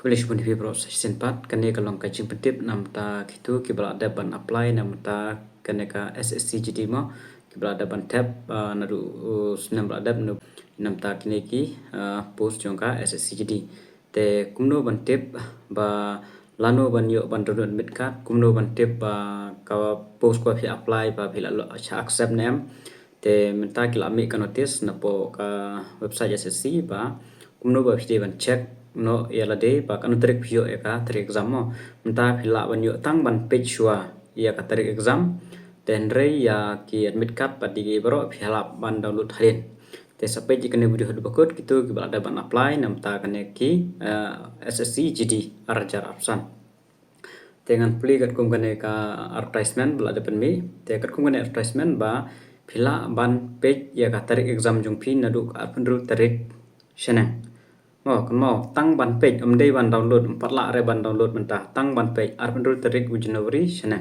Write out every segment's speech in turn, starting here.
Kembali pun di proses season 4 kani kalong kajing pedip nam ta gitu kibala ada ban apply nam ta kani ka SSC jadi mo kibala ada ban tab nadu senam ada nam ta kini ki post jong ka SSC jadi te kumno ban tip ba lano ban yo ban rodon mit ka kumno ban tip ba ka post ko fi apply ba fi la cha accept nam te menta kila mi ka notice na po ka website SSC ba kumno ba fi ban check no yala de ba kan tarik pio ka tarik exam mo menta phila ban yo tang ban page shua ya ka tarik exam then re ya ki admit card pa digi baro phila ban download harin te sapai ji kene video hadu bakut gitu ki ada ban apply nam ta kane ki SSC GD arjar option dengan pli kat kum kane ka advertisement bala depan mi te kat kum kane advertisement ba phila ban page ya ka tarik exam jung phi nadu apun tarik shenang kan mau tang ban page day ban download 4 la re ban download mentah tang ban page arpendul tarik Januari sana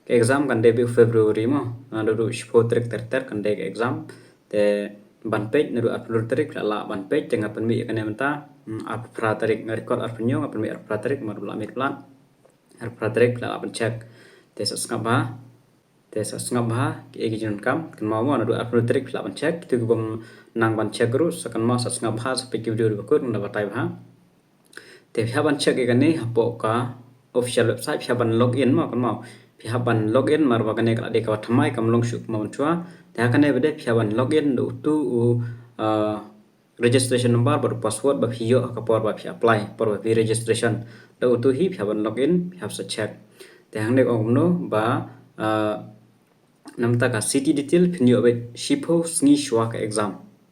ke exam kan debut Februari mo nadu shpo tarik kan dek exam te ban page nadu arpendul tarik la ban page tengah penmi kan mentah arpra tarik record arpenyo ngapenmi arpra tarik mar bla mit plan arpra tarik la ban check te sasngaba ki egi jon kam kan mau nadu arpendul tarik la ban check tu bom nang ban check ru sakan ma sas ngab ha sepe video bakut na batai ha te phia ban check kan ni hapo ka official website phia ban login ma kan mau phia ban login mar ba kan ka de ka thamai kam long shuk ma chua te kan ne bede phia ban login do tu registration number bar password ba phio ka por ba phia apply por ba registration do tu hi phia ban login phia sa check te hang ne ong no ba namta ka city detail phinyo be shipo sngi shwa ka exam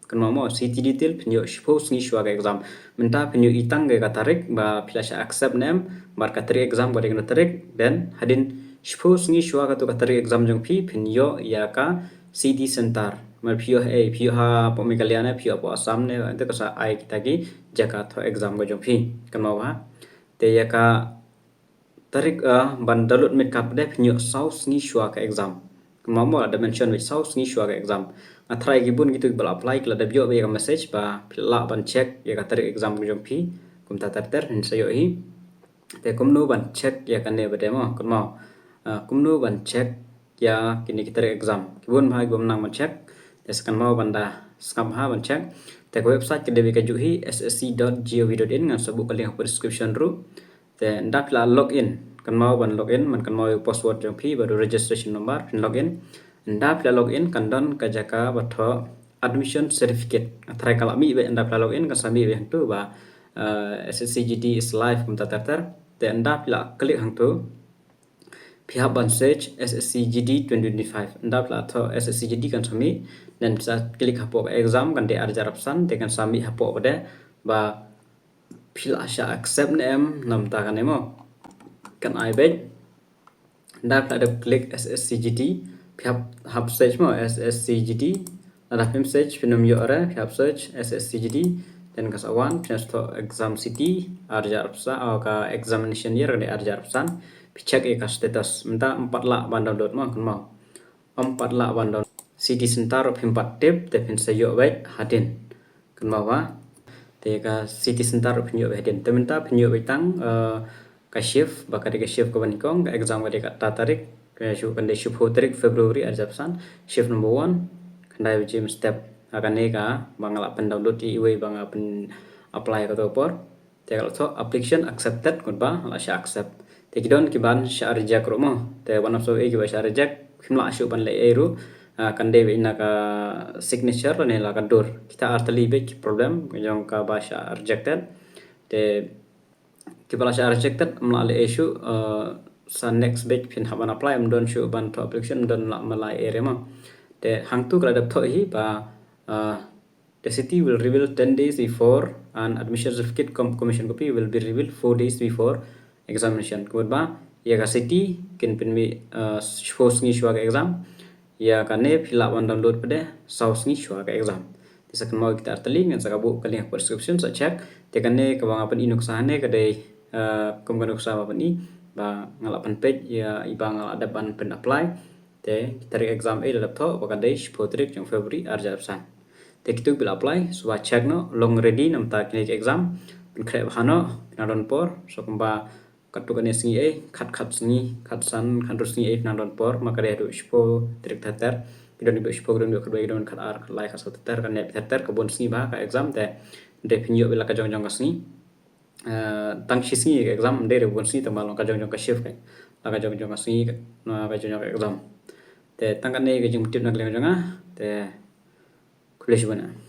kan mau city detail pinyo shpo sngi shwa ka exam menta pinyo itang ga tarik ba filasha accept name bar ka tarik exam ba dengan tarik then hadin shpo sngi shwa ka to ka tarik exam jong phi pinyo ya ka city center mar phi ha po mi kaliana phi po asam ne ante ka sa ai kita ki jaka tho exam ga jong phi kan mau ha te ya ka tarik ban download mit ka de pinyo sau sngi shwa ka exam mau ada mention with sau sngi shwa ka exam try gibun gitu bal apply kala da bio be ka message ba la ban check ya ka tarik exam jong phi kum ta tar hin sayo hi te kumno ban check ya kan ne bade mo kun mau kumno ban check ya kini kita tarik exam kibun bhai gom nang ban check te sekan mau banda skam ha ban check te website ke debi ka juhi ssc.gov.in ngan sabuk link description ru te ndak la login kan mau ban login man kan mau password jong phi baru registration number pin login anda pla login kan don ka jaka batho admission certificate atrai kala mi be anda pla login ka sami be tu ba SSCGD is live kum tar te anda pla klik hang tu pihak ban search SSCGD 2025 anda pla tho SSCGD kan sami dan bisa klik hapo exam kan de arjar option te kan sami hapo bade ba pila sha accept name nam ta kan emo kan ai be anda pla de klik SSCGD pihak hub search mo SSCGD ada pim search pinum yo ora pihak search SSCGD dan kasawan pinsto exam city arjar opsa ka examination year de arjar opsan check ka status minta 4 la ban download mo kan mau 4 la ban download city center of 4 tip te pin sayo wait hadin kan mau wa te ka city center of yo hadin te minta pinyo tang ka shift bakal ka shift ko banikong ka exam ka de ka tarik shu kan de shift tarik Februari arjapsan shift number 1 kan dai jim step akan nega bangala pen download di way bang pen apply ka to por te also application accepted kun ba la sha accept te kidon ki ban sha reject ro mo te one of so e ki ba sha reject khimla shu ban le e ru kan de ina ka signature ne la ka dor kita artali be problem jong ka ba sha rejected te ki bala sha rejected mla le issue sa next batch pin haban apply don show ban to application don la malai area ma te hang tu kala to hi ba the city will reveal 10 days before and admission certificate commission copy will be revealed 4 days before examination ko ba ya ka city kin pin mi force ni shwa ka exam ya ka ne fill up and download pade saus ni shwa ka exam tisa kan mau kita artali ngan sa bu kali prescription sa check te kan ne ka bang apan inuk sa ne ka dei kum kan sa ba ni ba ngalapan page ya ibang ada ban pen apply te tarik exam e laptop ba kadai shpotrik jong Februari arja san te kitu bil apply so check no long ready nam ta kini exam krep hano pinadon por so kemba katukan singi khat singi khatsan khandus singi pinadon por maka dia do spo trik tater pidon ibo spo gron do kedua idon khat ar lai khas tater kan net tater kebon singi ba ka exam te de pinyo bila ka jong jong ka singi tang shi singi exam de re bon singi tamal ka jong jong ka shift ka jong jong ka singi na ka jong jong ka exam te tangkan ne ke jing tip na kleng jong te kulish bana